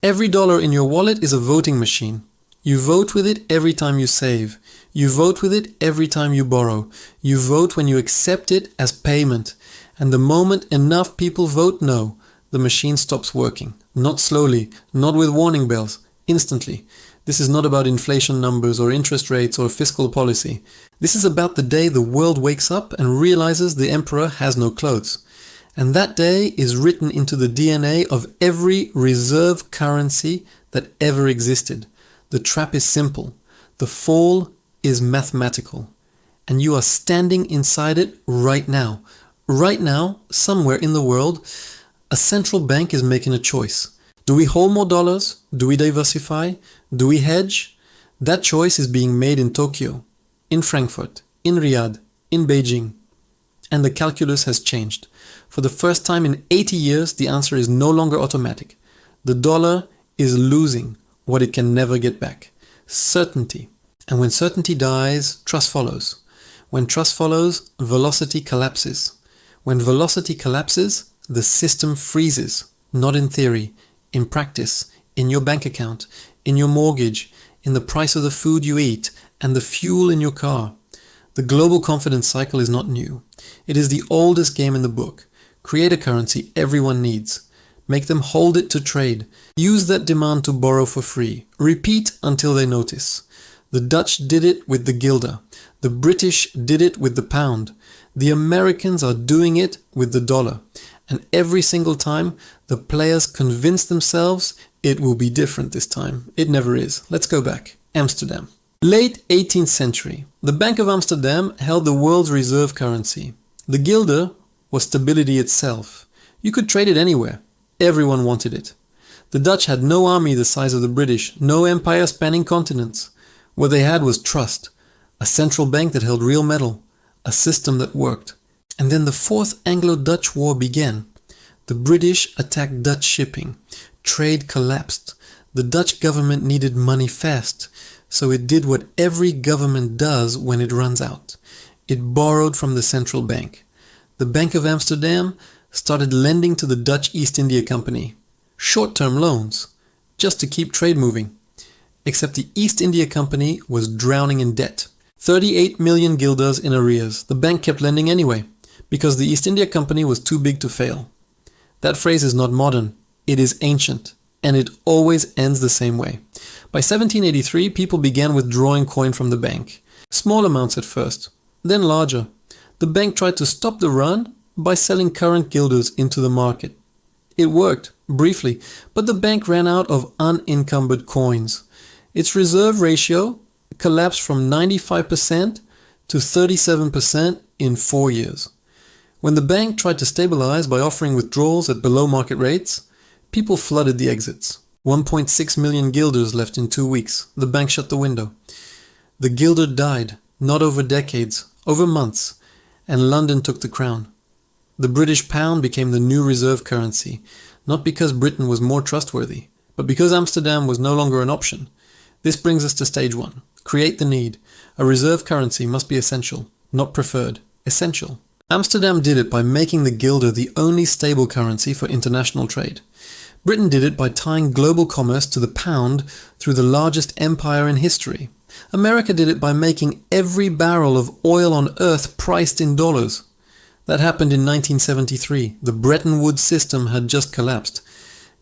Every dollar in your wallet is a voting machine. You vote with it every time you save. You vote with it every time you borrow. You vote when you accept it as payment. And the moment enough people vote no, the machine stops working. Not slowly, not with warning bells, instantly. This is not about inflation numbers or interest rates or fiscal policy. This is about the day the world wakes up and realizes the emperor has no clothes. And that day is written into the DNA of every reserve currency that ever existed. The trap is simple. The fall is mathematical. And you are standing inside it right now. Right now, somewhere in the world, a central bank is making a choice. Do we hold more dollars? Do we diversify? Do we hedge? That choice is being made in Tokyo, in Frankfurt, in Riyadh, in Beijing. And the calculus has changed. For the first time in 80 years, the answer is no longer automatic. The dollar is losing what it can never get back. Certainty. And when certainty dies, trust follows. When trust follows, velocity collapses. When velocity collapses, the system freezes. Not in theory, in practice, in your bank account, in your mortgage, in the price of the food you eat, and the fuel in your car. The global confidence cycle is not new. It is the oldest game in the book. Create a currency everyone needs. Make them hold it to trade. Use that demand to borrow for free. Repeat until they notice. The Dutch did it with the guilder. The British did it with the pound. The Americans are doing it with the dollar. And every single time, the players convince themselves it will be different this time. It never is. Let's go back. Amsterdam. Late 18th century. The Bank of Amsterdam held the world's reserve currency. The guilder was stability itself. You could trade it anywhere. Everyone wanted it. The Dutch had no army the size of the British, no empire spanning continents. What they had was trust, a central bank that held real metal, a system that worked. And then the Fourth Anglo-Dutch War began. The British attacked Dutch shipping. Trade collapsed. The Dutch government needed money fast, so it did what every government does when it runs out. It borrowed from the central bank. The Bank of Amsterdam started lending to the Dutch East India Company. Short-term loans, just to keep trade moving. Except the East India Company was drowning in debt. 38 million guilders in arrears. The bank kept lending anyway, because the East India Company was too big to fail. That phrase is not modern, it is ancient, and it always ends the same way. By 1783, people began withdrawing coin from the bank. Small amounts at first, then larger. The bank tried to stop the run by selling current guilders into the market. It worked, briefly, but the bank ran out of unencumbered coins. Its reserve ratio collapsed from 95% to 37% in 4 years. When the bank tried to stabilize by offering withdrawals at below market rates, people flooded the exits. 1.6 million guilders left in 2 weeks. The bank shut the window. The guilder died, not over decades, over months, and London took the crown. The British pound became the new reserve currency, not because Britain was more trustworthy, but because Amsterdam was no longer an option. This brings us to stage 1. Create the need. A reserve currency must be essential, not preferred. Essential. Amsterdam did it by making the guilder the only stable currency for international trade. Britain did it by tying global commerce to the pound through the largest empire in history. America did it by making every barrel of oil on earth priced in dollars. That happened in 1973. The Bretton Woods system had just collapsed.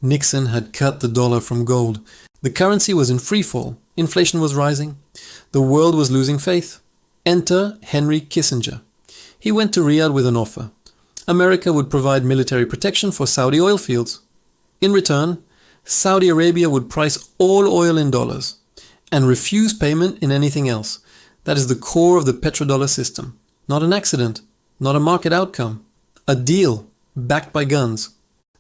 Nixon had cut the dollar from gold. The currency was in freefall. Inflation was rising. The world was losing faith. Enter Henry Kissinger. He went to Riyadh with an offer. America would provide military protection for Saudi oil fields. In return, Saudi Arabia would price all oil in dollars and refuse payment in anything else. That is the core of the petrodollar system. Not an accident, not a market outcome. A deal backed by guns.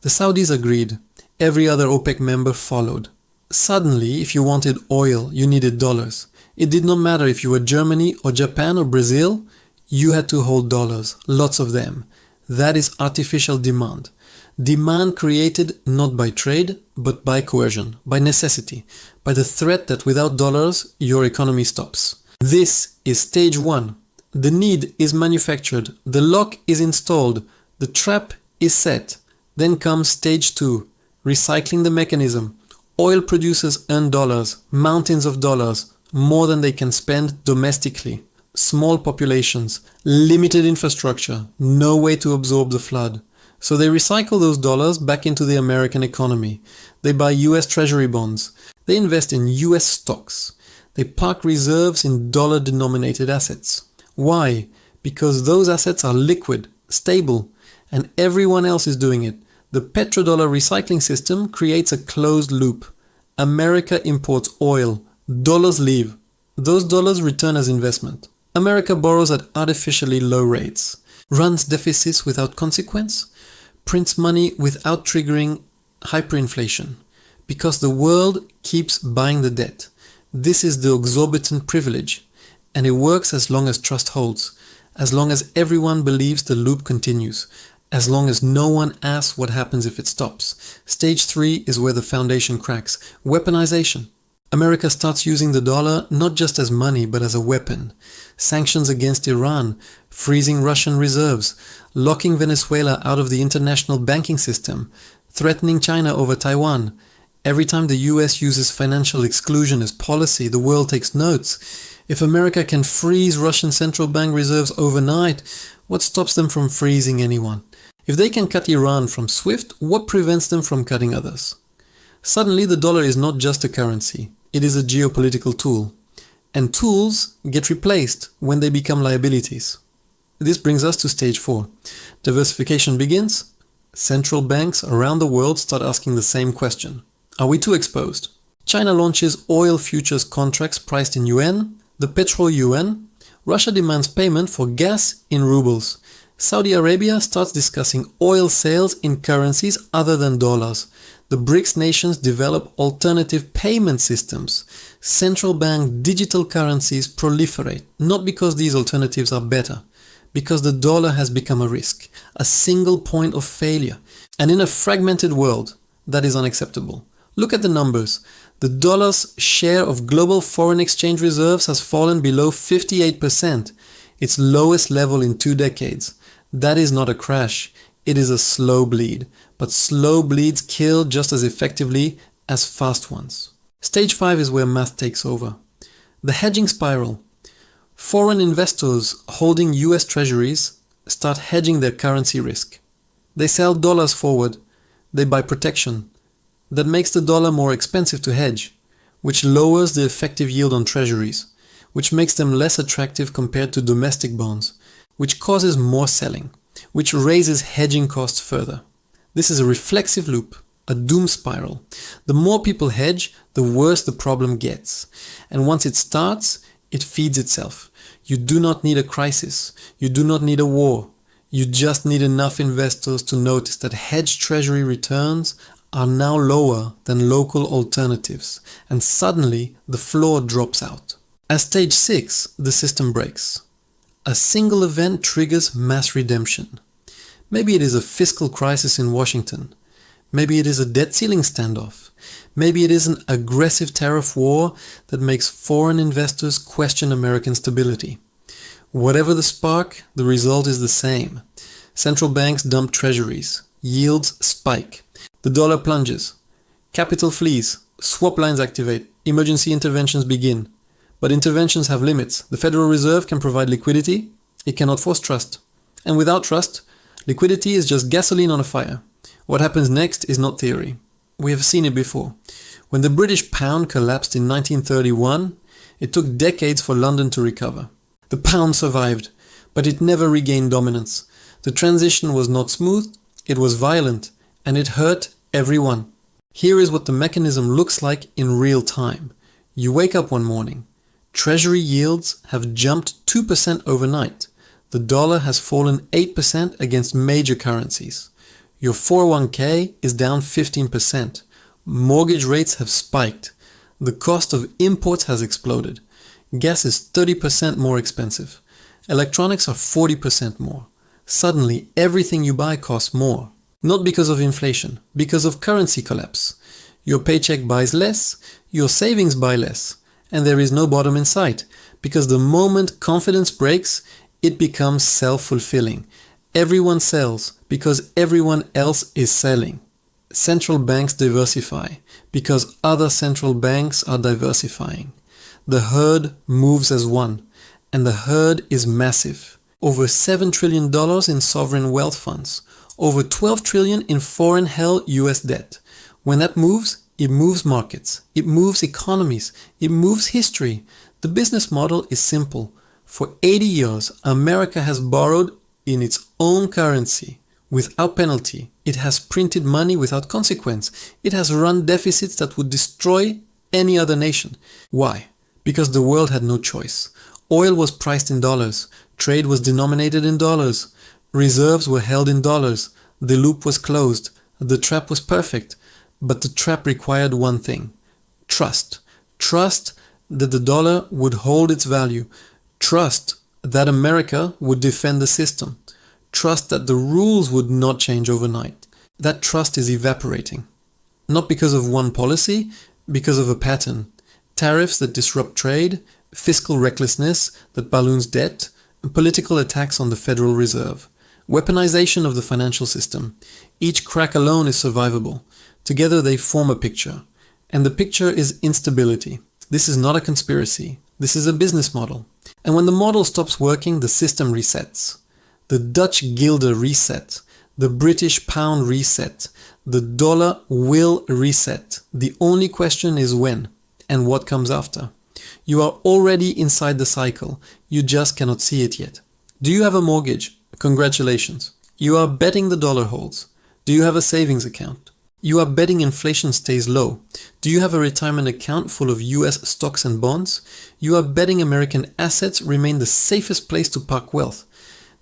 The Saudis agreed. Every other OPEC member followed. Suddenly, if you wanted oil, you needed dollars. It did not matter if you were Germany or Japan or Brazil, you had to hold dollars, lots of them. That is artificial demand. Demand created not by trade, but by coercion, by necessity, by the threat that without dollars, your economy stops. This is stage 1. The need is manufactured, the lock is installed, the trap is set. Then comes stage 2, recycling the mechanism. Oil producers earn dollars, mountains of dollars, more than they can spend domestically. Small populations, limited infrastructure, no way to absorb the flood. So they recycle those dollars back into the American economy. They buy US Treasury bonds. They invest in US stocks. They park reserves in dollar-denominated assets. Why? Because those assets are liquid, stable, and everyone else is doing it. The petrodollar recycling system creates a closed loop. America imports oil. Dollars leave. Those dollars return as investment. America borrows at artificially low rates, runs deficits without consequence, prints money without triggering hyperinflation, because the world keeps buying the debt. This is the exorbitant privilege, and it works as long as trust holds, as long as everyone believes the loop continues, as long as no one asks what happens if it stops. Stage 3 is where the foundation cracks. Weaponization. America starts using the dollar not just as money but as a weapon. Sanctions against Iran, freezing Russian reserves, locking Venezuela out of the international banking system, threatening China over Taiwan. Every time the US uses financial exclusion as policy, the world takes notes. If America can freeze Russian central bank reserves overnight, what stops them from freezing anyone? If they can cut Iran from SWIFT, what prevents them from cutting others? Suddenly the dollar is not just a currency. It is a geopolitical tool. And tools get replaced when they become liabilities. This brings us to stage 4. Diversification begins. Central banks around the world start asking the same question. Are we too exposed? China launches oil futures contracts priced in yuan, the petrol yuan. Russia demands payment for gas in rubles. Saudi Arabia starts discussing oil sales in currencies other than dollars. The BRICS nations develop alternative payment systems. Central bank digital currencies proliferate, not because these alternatives are better, because the dollar has become a risk, a single point of failure. And in a fragmented world, that is unacceptable. Look at the numbers. The dollar's share of global foreign exchange reserves has fallen below 58%, its lowest level in 2 decades. That is not a crash. It is a slow bleed, but slow bleeds kill just as effectively as fast ones. Stage 5 is where math takes over. The hedging spiral. Foreign investors holding US Treasuries start hedging their currency risk. They sell dollars forward. They buy protection. That makes the dollar more expensive to hedge, which lowers the effective yield on Treasuries, which makes them less attractive compared to domestic bonds, which causes more selling, which raises hedging costs further. This is a reflexive loop, a doom spiral. The more people hedge, the worse the problem gets. And once it starts, it feeds itself. You do not need a crisis. You do not need a war. You just need enough investors to notice that hedged treasury returns are now lower than local alternatives, and suddenly the floor drops out. At stage 6, the system breaks. A single event triggers mass redemption. Maybe it is a fiscal crisis in Washington. Maybe it is a debt ceiling standoff. Maybe it is an aggressive tariff war that makes foreign investors question American stability. Whatever the spark, the result is the same. Central banks dump treasuries. Yields spike. The dollar plunges. Capital flees. Swap lines activate. Emergency interventions begin. But interventions have limits. The Federal Reserve can provide liquidity. It cannot force trust. And without trust, liquidity is just gasoline on a fire. What happens next is not theory. We have seen it before. When the British pound collapsed in 1931, it took decades for London to recover. The pound survived, but it never regained dominance. The transition was not smooth, it was violent, and it hurt everyone. Here is what the mechanism looks like in real time. You wake up one morning. Treasury yields have jumped 2% overnight. The dollar has fallen 8% against major currencies. Your 401k is down 15%. Mortgage rates have spiked. The cost of imports has exploded. Gas is 30% more expensive. Electronics are 40% more. Suddenly, everything you buy costs more. Not because of inflation, because of currency collapse. Your paycheck buys less, your savings buy less, and there is no bottom in sight, because the moment confidence breaks, it becomes self-fulfilling. Everyone sells because everyone else is selling. Central banks diversify. Because other central banks are diversifying. The herd moves as one, and the herd is massive. Over $7 trillion in sovereign wealth funds, over $12 trillion in foreign-held US debt. When that moves, it moves markets, it moves economies, it moves history. The business model is simple. For 80 years, America has borrowed in its own currency without penalty. It has printed money without consequence. It has run deficits that would destroy any other nation. Why? Because the world had no choice. Oil was priced in dollars. Trade was denominated in dollars. Reserves were held in dollars. The loop was closed. The trap was perfect. But the trap required one thing: trust. Trust that the dollar would hold its value. Trust that America would defend the system. Trust that the rules would not change overnight. That trust is evaporating. Not because of one policy, because of a pattern. Tariffs that disrupt trade, fiscal recklessness that balloons debt, and political attacks on the Federal Reserve. Weaponization of the financial system. Each crack alone is survivable. Together they form a picture. And the picture is instability. This is not a conspiracy. This is a business model. And when the model stops working, the system resets. The Dutch guilder reset. The British pound reset. The dollar will reset. The only question is when and what comes after. You are already inside the cycle. You just cannot see it yet. Do you have a mortgage? Congratulations. You are betting the dollar holds. Do you have a savings account? You are betting inflation stays low. Do you have a retirement account full of US stocks and bonds? You are betting American assets remain the safest place to park wealth.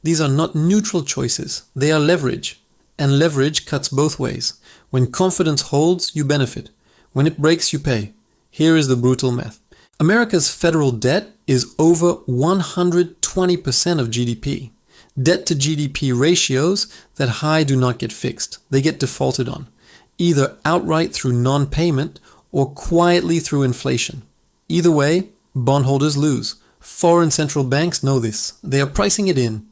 These are not neutral choices. They are leverage. And leverage cuts both ways. When confidence holds, you benefit. When it breaks, you pay. Here is the brutal math. America's federal debt is over 120% of GDP. Debt to GDP ratios that high do not get fixed. They get defaulted on, either outright through non-payment or quietly through inflation. Either way, bondholders lose. Foreign central banks know this. They are pricing it in.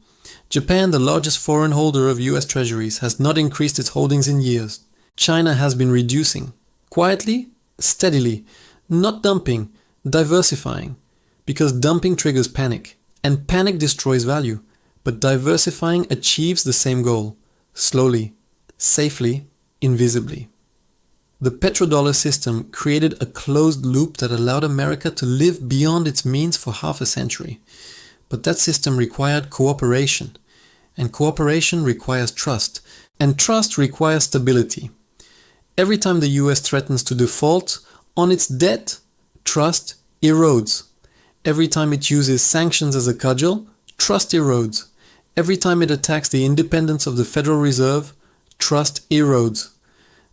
Japan, the largest foreign holder of US Treasuries, has not increased its holdings in years. China has been reducing. Quietly, steadily, not dumping, diversifying. Because dumping triggers panic, and panic destroys value. But diversifying achieves the same goal. Slowly, safely, invisibly. The petrodollar system created a closed loop that allowed America to live beyond its means for half a century. But that system required cooperation, and cooperation requires trust, and trust requires stability. Every time the US threatens to default on its debt, trust erodes. Every time it uses sanctions as a cudgel, trust erodes. Every time it attacks the independence of the Federal Reserve, trust erodes.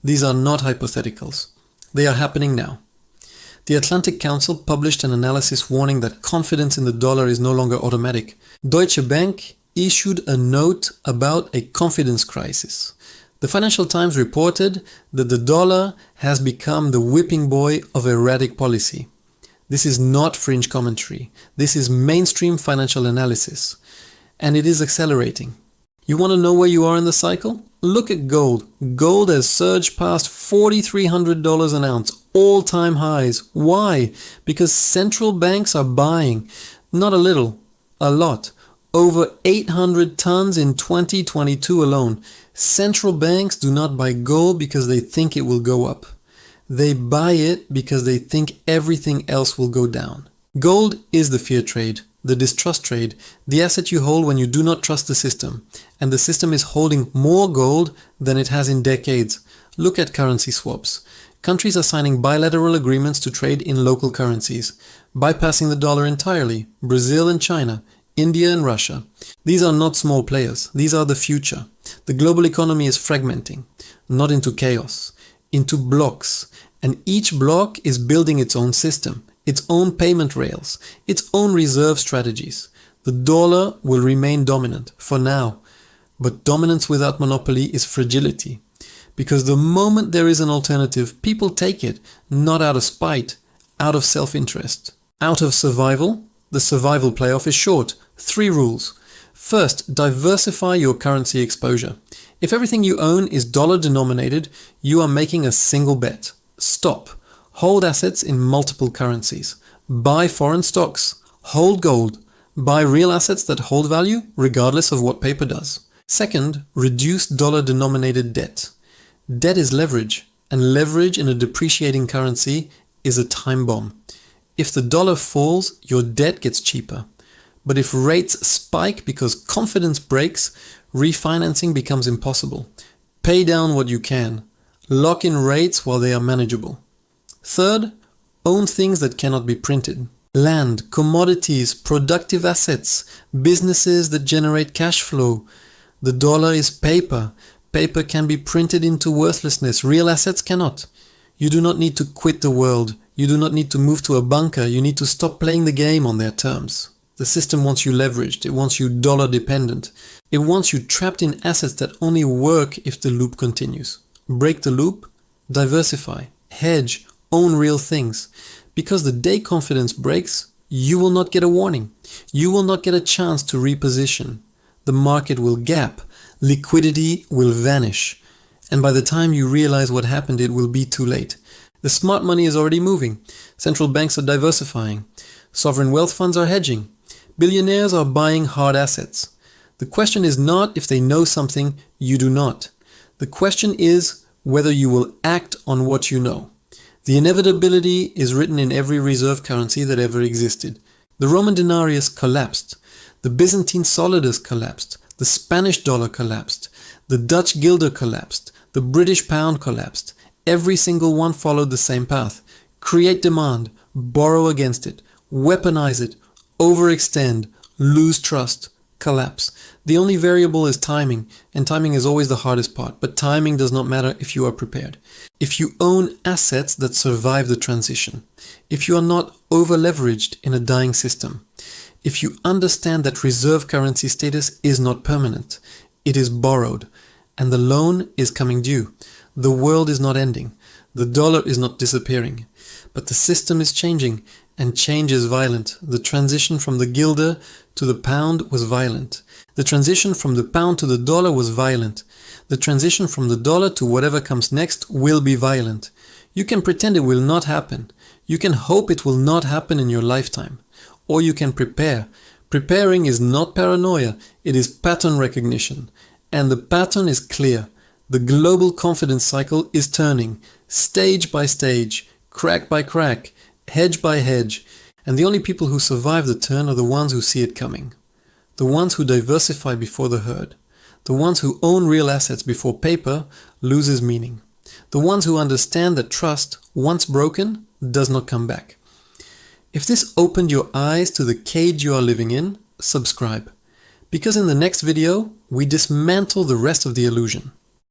These are not hypotheticals. They are happening now. The Atlantic Council published an analysis warning that confidence in the dollar is no longer automatic. Deutsche Bank issued a note about a confidence crisis. The Financial Times reported that the dollar has become the whipping boy of erratic policy. This is not fringe commentary. This is mainstream financial analysis. And it is accelerating. You want to know where you are in the cycle? Look at gold. Gold has surged past $4,300 an ounce, all-time highs. Why? Because central banks are buying. Not a little, a lot. Over 800 tons in 2022 alone. Central banks do not buy gold because they think it will go up. They buy it because they think everything else will go down. Gold is the fear trade, the distrust trade, the asset you hold when you do not trust the system. And the system is holding more gold than it has in decades. Look at currency swaps. Countries are signing bilateral agreements to trade in local currencies, bypassing the dollar entirely. Brazil and China, India and Russia. These are not small players. These are the future. The global economy is fragmenting, not into chaos, into blocks. And each block is building its own system, its own payment rails, its own reserve strategies. The dollar will remain dominant for now, but dominance without monopoly is fragility. Because the moment there is an alternative, people take it, not out of spite, out of self-interest. Out of survival, the survival playoff is short. 3 rules. First, diversify your currency exposure. If everything you own is dollar denominated, you are making a single bet. Stop. Hold assets in multiple currencies. Buy foreign stocks. Hold gold. Buy real assets that hold value regardless of what paper does. Second, reduce dollar-denominated debt. Debt is leverage, and leverage in a depreciating currency is a time bomb. If the dollar falls, your debt gets cheaper. But if rates spike because confidence breaks, refinancing becomes impossible. Pay down what you can. Lock in rates while they are manageable. Third, own things that cannot be printed. Land, commodities, productive assets, businesses that generate cash flow. The dollar is paper. Paper can be printed into worthlessness. Real assets cannot. You do not need to quit the world. You do not need to move to a bunker. You need to stop playing the game on their terms. The system wants you leveraged. It wants you dollar dependent. It wants you trapped in assets that only work if the loop continues. Break the loop, diversify, hedge, own real things. Because the day confidence breaks, you will not get a warning. You will not get a chance to reposition. The market will gap. Liquidity will vanish. And by the time you realize what happened, it will be too late. The smart money is already moving. Central banks are diversifying. Sovereign wealth funds are hedging. Billionaires are buying hard assets. The question is not if they know something you do not. The question is whether you will act on what you know. The inevitability is written in every reserve currency that ever existed. The Roman denarius collapsed. The Byzantine solidus collapsed. The Spanish dollar collapsed. The Dutch guilder collapsed. The British pound collapsed. Every single one followed the same path. Create demand, borrow against it, weaponize it, overextend, lose trust, collapse. The only variable is timing, and timing is always the hardest part, but timing does not matter if you are prepared. If you own assets that survive the transition, if you are not over-leveraged in a dying system, if you understand that reserve currency status is not permanent, it is borrowed, and the loan is coming due. The world is not ending. The dollar is not disappearing. But the system is changing, and change is violent. The transition from the guilder to the pound was violent. The transition from the pound to the dollar was violent. The transition from the dollar to whatever comes next will be violent. You can pretend it will not happen. You can hope it will not happen in your lifetime. Or you can prepare. Preparing is not paranoia, it is pattern recognition. And the pattern is clear. The global confidence cycle is turning, stage by stage, crack by crack, hedge by hedge, and the only people who survive the turn are the ones who see it coming. The ones who diversify before the herd. The ones who own real assets before paper loses meaning. The ones who understand that trust, once broken, does not come back. If this opened your eyes to the cage you are living in, subscribe. Because in the next video, we dismantle the rest of the illusion.